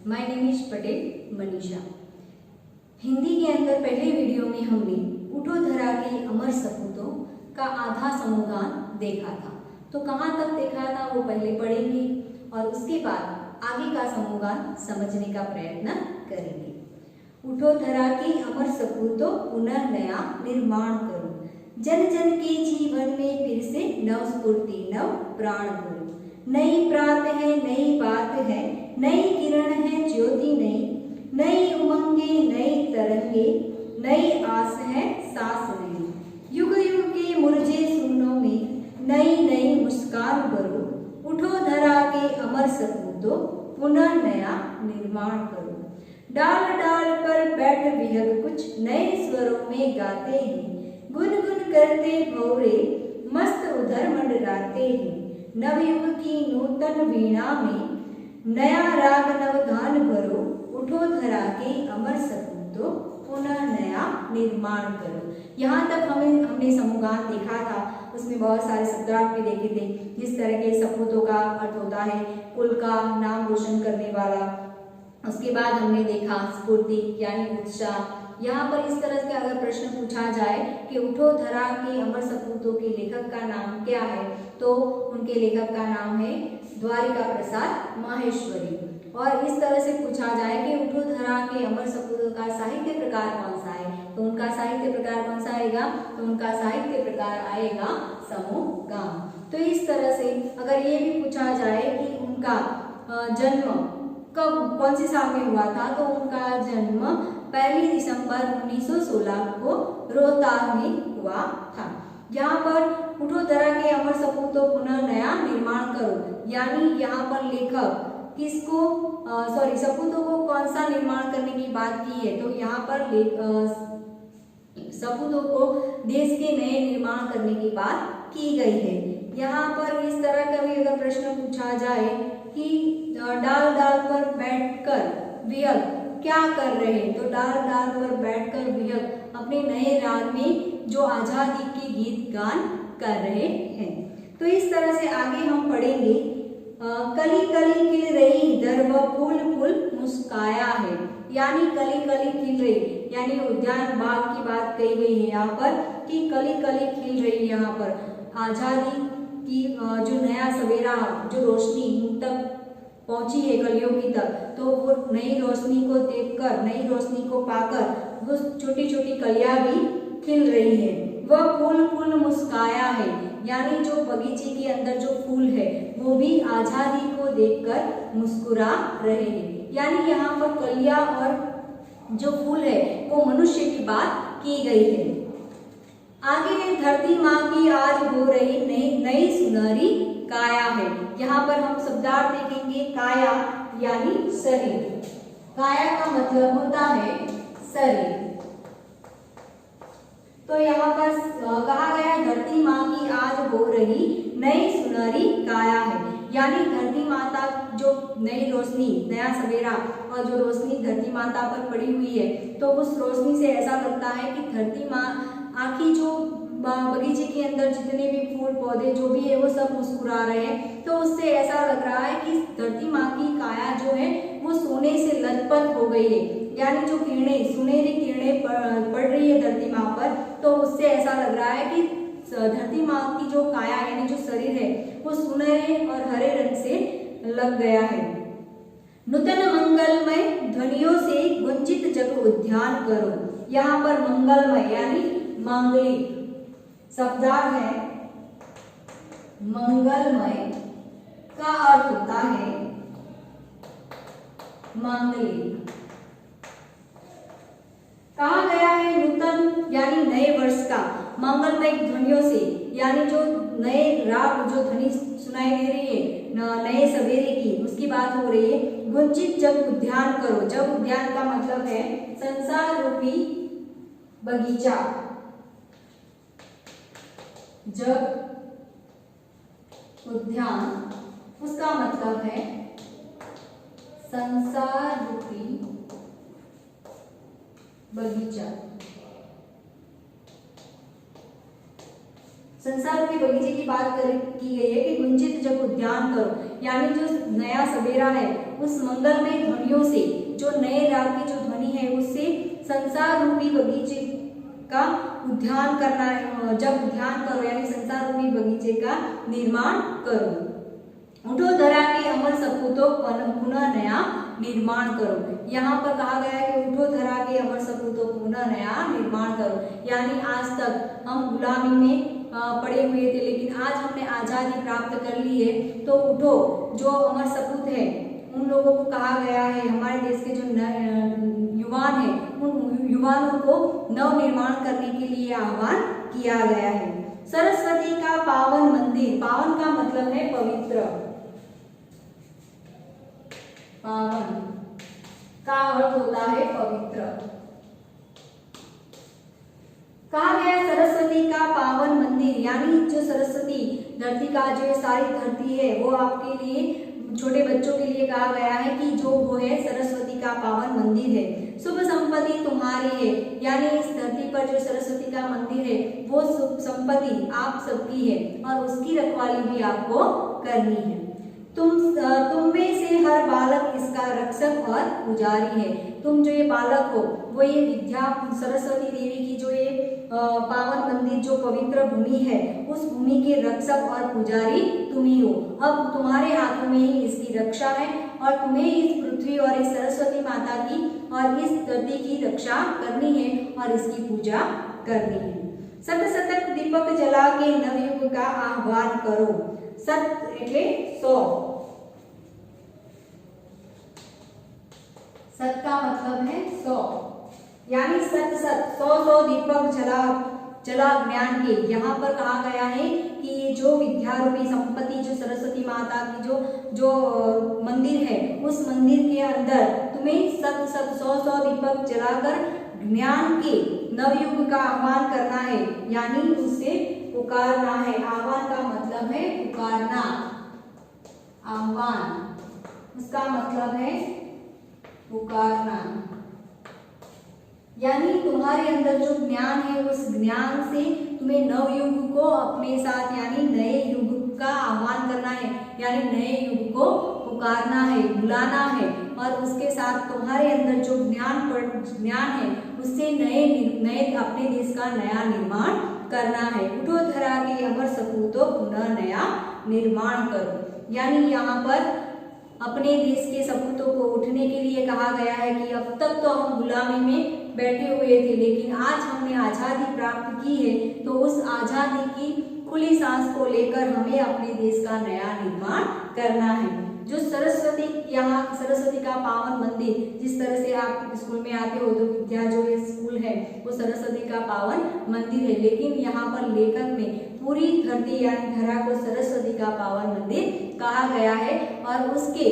My name is Patel Manisha. Hindi के अंदर पहले वीडियो में हमने उठो धरा के अमर सपूतों का आधा समूहगान देखा था। तो कहाँ तक देखा था वो पहले पढ़ेंगे और उसके बाद आगे का समूहगान समझने का प्रयत्न करेंगे। उठो धरा के अमर सपूतों पुनः नया निर्माण करो, जन जन के जीवन में फिर से नव स्फूर्ति नव प्राण भरो। नई प्रात है, नई बात है, नई किरण है ज्योति नई, नई उमंगे नई तरंगे, नई आस है सांस नई। युग युग के मुरझे सुनों में नई नई मुस्कान भरो, उठो धरा के अमर सपूतों पुनः नया निर्माण करो। डाल डाल पर बैठ विहग कुछ नए स्वरों में गाते हैं, गुनगुन करते भौरे मस्त उधर मंडराते हैं। नवयुग की नूतन वीणा में नया राग नवगान भरो, उठो धरा के अमर सपूतों पुनः नया निर्माण करो। यहाँ तक हमने समूहगान देखा था, उसमें बहुत सारे शब्दार्थ भी देखे थे। जिस तरह के सपूतों का अर्थ होता है कुल का नाम रोशन करने वाला। उसके बाद हमने देखा स्फूर्ति यानी उत्साह। यहाँ पर इस तरह का अगर प्रश्न पूछा जाए कि उठो धरा के अमर सपूतों के लेखक का नाम क्या है, तो उनके लेखक का नाम है द्वारिका प्रसाद माहेश्वरी। और इस तरह से पूछा जाए कि उठो धरा के अमर सपूतों का साहित्य प्रकार कौन सा है, तो उनका साहित्य प्रकार कौन सा आएगा, तो उनका साहित्य प्रकार आएगा समूहगान। तो इस तरह से अगर ये भी पूछा जाए कि उनका जन्म कब कौन सी साल में हुआ था, तो उनका जन्म 1 दिसंबर 1916 को रोहतास में हुआ था। यहाँ पर उठो धरा के अमर सपूतों पुनः नया निर्माण करो, यानी यहाँ पर लेखक किसको सपूतों को कौन सा निर्माण करने की बात की है, तो यहाँ पर सपूतों को देश के नए निर्माण करने की बात की गई है। यहाँ पर इस तरह का भी अगर प्रश्न पूछा जाए कि डाल डाल पर बैठकर विहग क्या कर रहे हैं, तो डाल डाल पर बैठकर विहग अपने नए राग में जो आजादी के गीत गान कर रहे हैं। तो इस तरह से आगे हम पढ़ेंगे। कली कली खिल रही दर व फूल फूल मुस्काया है, यानी कली कली खिल रही यानी उद्यान बाग की बात कही गई है यहाँ पर कि कली कली खिल रही। यहाँ पर आजादी की जो नया सवेरा जो रोशनी तक पहुंची है कलियों की तक, तो वो नई रोशनी को देखकर नई रोशनी को पाकर वो छोटी छोटी कलियां भी खिल रही है। वह फूल फूल मुस्काया है, यानी जो बगीचे के अंदर जो फूल है वो भी आजादी को देखकर मुस्कुरा रहे हैं। यानी यहाँ पर कलियां और जो फूल है वो मनुष्य की बात की गई है। आगे धरती माँ की आज हो रही नई नई सुनहरी काया है। यहाँ पर हम शब्दार्थ देखेंगे काया यानी शरीर। काया का मतलब होता है शरीर। तो यहाँ पर कहा गया धरती माँ की आज हो रही नई सुनहरी काया है, यानी धरती माता जो नई रोशनी नया सवेरा और जो रोशनी धरती माता पर पड़ी हुई है, तो उस रोशनी से ऐसा लगता है कि धरती माँ आखिर जो बगीचे के अंदर जितने भी फूल पौधे जो भी है वो सब मुस्कुरा रहे हैं। तो उससे ऐसा लग रहा है कि धरती माँ की काया जो है वो सोने से लथपथ हो गई है, यानी जो किरणें सुनहरी किरणें पड़ रही है धरती माँ पर, तो उससे ऐसा लग रहा है कि धरती माँ की जो काया यानी जो शरीर है वो सुनहरे और हरे रंग से लग गया है। नूतन मंगलमय ध्वनियों से गुंजित जग उद्यान करो। यहाँ पर मंगलमय यानी मांगलिक शब्दार्थ है। मंगलमय का अर्थ होता है मांगलिक। कहा गया है नूतन यानी नए वर्ष का मंगलमय ध्वनियों से, यानी जो नए राग जो ध्वनि सुनाई दे रही है नए सवेरे की, उसकी बात हो रही है। गुंजित जग उद्यान करो। जग उद्यान का मतलब है संसार रूपी बगीचा। जग उद्यान उसका मतलब है संसार रूपी बगीचा। संसार के बगीचे की बात की गई है कि गुंजित जब उद्यान करो, यानी जो नया सवेरा है उस मंगलमय ध्वनियों से, जो नए राग की जो ध्वनि है उससे संसार रूपी बगीचे का उद्यान करना है। जब उद्यान करो यानी संसार रूपी बगीचे का निर्माण करो। उठो धरा के अमर सपूतों पुनः नया निर्माण करो। यहाँ पर कहा गया है कि उठो धरा के अमर सपूतों पुनः नया निर्माण करो, यानी आज तक हम गुलामी में पड़े हुए थे, लेकिन आज हमने आजादी प्राप्त कर ली है, तो उठो। जो अमर सपूत है उन लोगों को कहा गया है, हमारे देश के जो युवान है उन युवाओं को नव निर्माण करने के लिए आह्वान किया गया है। सरस्वती का पावन मंदिर, पावन का मतलब है पवित्र, पावन का अर्थ होता है पवित्र। कहा गया सरस्वती का पावन मंदिर, यानी जो सरस्वती धरती का जो सारी धरती है वो आपके लिए, छोटे बच्चों के लिए कहा गया है कि जो वो है सरस्वती का पावन मंदिर है। शुभ संपत्ति तुम्हारी है, यानी इस धरती पर जो सरस्वती का मंदिर है वो शुभ संपत्ति आप सबकी है और उसकी रखवाली भी आपको करनी है। तुम में से हर बालक इसका रक्षक और पुजारी है। तुम जो ये बालक हो वो ये विद्या सरस्वती देवी की जो ये पावन मंदिर जो पवित्र भूमि है उस भूमि के रक्षक और पुजारी तुम ही हो। अब तुम्हारे हाथों में ही इसकी रक्षा है और तुम्हें इस पृथ्वी और इस सरस्वती माता की और इस धरती की रक्षा करनी है और इसकी पूजा करनी है। सत सतत दीपक जला के नवयुग का आह्वान करो। सत એટલે 100, सत का मतलब है 100, यानी सत सत 100 दीपक जला ज्ञान के। यहाँ पर कहा गया है कि जो विद्यारूपी संपत्ति जो सरस्वती माता की जो मंदिर है उस मंदिर के अंदर तुम्हें सत सत 100 दीपक जलाकर ज्ञान के नवयुग का आह्वान करना है, यानी उससे पुकारना है। आह्वान का मतलब है पुकारना, आह्वान उसका मतलब है पुकारना, यानी तुम्हारे अंदर जो ज्ञान है उस ज्ञान से तुम्हें नवयुग को अपने साथ यानी नए युग का आह्वान करना है, यानी नए युग को पुकारना है, बुलाना है और उसके साथ तुम्हारे अंदर जो ज्ञान है उससे नए अपने देश का नया निर्माण करना है। उठो धरा के अमर सपूतों पुनः नया निर्माण करो, यानी यहाँ पर अपने देश के सपूतों को उठने के लिए कहा गया है कि अब तक तो हम गुलामी में बैठे हुए थे, लेकिन आज हमने आज़ादी प्राप्त की है, तो उस आज़ादी की खुली सांस को लेकर हमें अपने देश का नया निर्माण करना है। जो सरस्वती, यहाँ सरस्वती का पावन मंदिर, जिस तरह से आप स्कूल में आते हो तो विद्या जो ये स्कूल है वो सरस्वती का पावन मंदिर है, लेकिन यहाँ पर लेखक ने पूरी धरती यानी धरा को सरस्वती का पावन मंदिर कहा गया है और उसके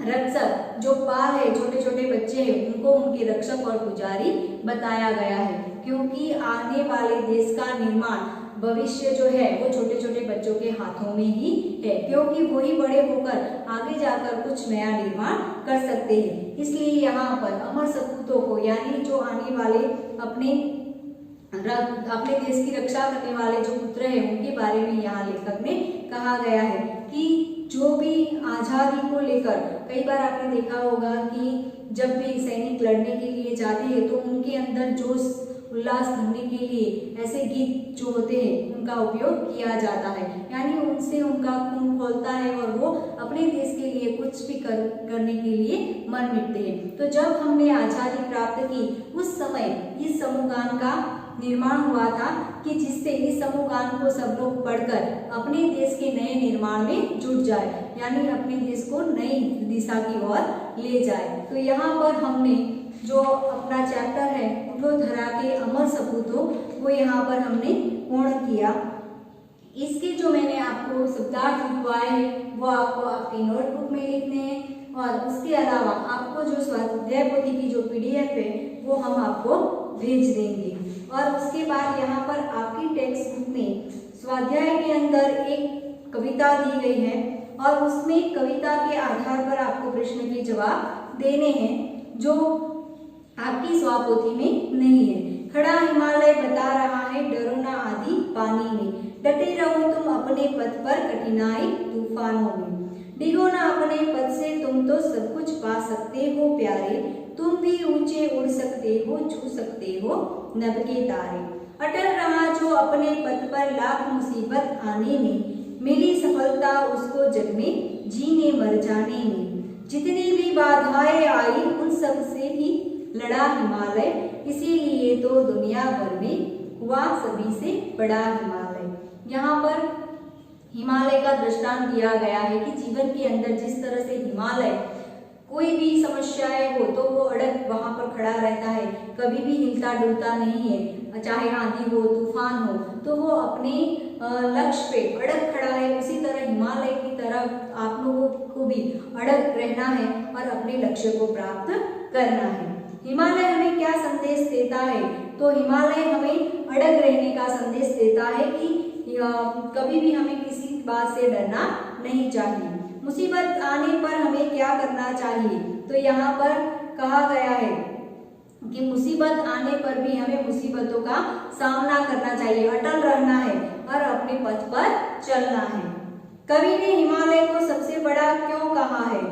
रक्षक जो बाल है, छोटे छोटे बच्चे हैं, उनको उनके रक्षक और पुजारी बताया गया है, क्योंकि आने वाले देश का निर्माण भविष्य जो है वो छोटे छोटे बच्चों के हाथों में ही है, क्योंकि वही बड़े होकर आगे जाकर कुछ नया निर्माण कर सकते हैं। इसलिए यहाँ पर अमर सपूतों को यानी जो आने वाले अपने देश की रक्षा करने वाले जो पुत्र हैं उनके बारे में यहाँ लेखक ने कहा गया है कि जो भी आज़ादी को लेकर, कई बार आपने देखा होगा कि जब भी सैनिक लड़ने के लिए जाते हैं तो उनके अंदर जोश उल्लास भरने के लिए ऐसे गीत जो होते हैं उनका उपयोग किया जाता है, यानी उनसे उनका खून खौलता है और वो अपने देश के लिए कुछ भी करने के लिए मन मिटते हैं। तो जब हमने आज़ादी प्राप्त की उस समय इस समूहगान का निर्माण हुआ था कि जिससे इस समूहगान को सब लोग पढ़कर अपने देश के नए निर्माण में जुट जाए, यानी अपने देश को नई दिशा की ओर ले जाए। तो यहाँ पर हमने जो अपना चैप्टर है उठो धरा के अमर सपूतों वो यहाँ पर हमने पूर्ण किया। इसके जो मैंने आपको शब्दार्थ लिखवाए हैं वो आपको आपकी नोटबुक में लिखने हैं और उसके अलावा आपको जो स्वाध्याय पोथी की जो PDF है वो हम आपको भेज देंगे। और उसके बाद यहाँ पर आपकी टेक्स्ट बुक में स्वाध्याय के अंदर एक कविता दी गई है और उसमें कविता के आधार पर आपको प्रश्न के जवाब देने हैं जो आपकी स्वापोथी में नहीं है। खड़ा हिमालय बता रहा है डरो ना आधी पानी में, डटे रहो तुम अपने पथ पर कठिनाई तूफानों में। डिगो ना अपने पद से, तुम तो सब कुछ पा सकते हो प्यारे, तुम भी ऊंचे उड़ सकते हो, छू सकते हो नभ के तारे। अटल रहा जो अपने पद पर, लाख मुसीबत आने में मिली सफलता उसको जग में, जीने मर जाने में। जितनी भी बाधाएं आई उन सब से ही लड़ा हिमालय, इसीलिए तो दुनिया भर में हुआ सभी से बड़ा हिमालय। यहाँ पर हिमालय का दृष्टांत दिया गया है कि जीवन के अंदर जिस तरह से हिमालय कोई भी समस्याएं हो तो वो अड़ग वहां पर खड़ा रहता है, कभी भी हिलता डुलता नहीं है, चाहे आंधी हो तूफान हो तो वो अपने लक्ष्य पे अड़ग खड़ा है। उसी तरह हिमालय की तरह आप लोगों को भी अड़ग रहना है और अपने लक्ष्य को प्राप्त करना है। हिमालय हमें क्या संदेश देता है? तो हिमालय हमें अड़ग रहने का संदेश देता है कि कभी भी हमें किसी बात से डरना नहीं चाहिए। मुसीबत आने पर हमें क्या करना चाहिए? तो यहाँ पर कहा गया है कि मुसीबत आने पर भी हमें मुसीबतों का सामना करना चाहिए, अटल रहना है और अपने पथ पर चलना है। कवि ने हिमालय को सबसे बड़ा क्यों कहा है?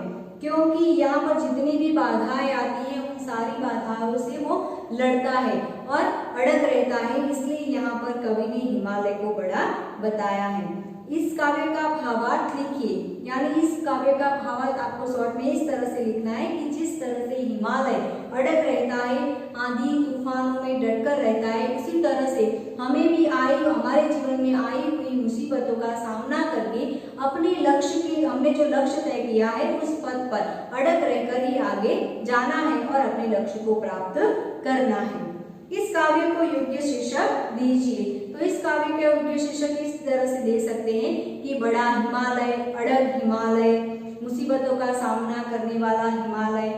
क्योंकि यहाँ पर जितनी भी बाधाएं आती हैं उन सारी बाधाओं से वो लड़ता है और अड़ग रहता है, इसलिए यहाँ पर कवि ने हिमालय को बड़ा बताया है। इस काव्य का भावार्थ लिखिए, यानी इस काव्य का भावार्थ आपको शॉर्ट में इस तरह से लिखना है कि जिस तरह से हिमालय अड़ग रहता है, आंधी तूफानों में डटकर रहता है, उसी तरह से हमें भी हमारे जीवन में आई हुई मुसीबतों का सामना करके अपने लक्ष्य के, हमने जो लक्ष्य तय किया है उस पथ पर अड़ग रहकर ही आगे जाना है और अपने लक्ष्य को प्राप्त करना है। इस काव्य को योग्य शीर्षक दीजिए। तो इस काव्य का योग्य शीर्षक इस तरह से दे सकते हैं कि बड़ा हिमालय, अड़ग हिमालय, मुसीबतों का सामना करने वाला हिमालय,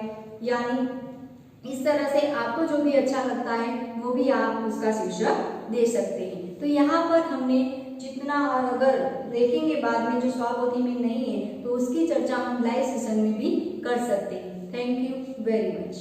यानी इस तरह से आपको जो भी अच्छा लगता है वो भी आप उसका शीर्षक दे सकते हैं। तो यहाँ पर हमने जितना, और अगर देखेंगे बाद में जो स्वापोथी में नहीं है तो उसकी चर्चा हम लाइव सेशन में भी कर सकते हैं। Thank you very much.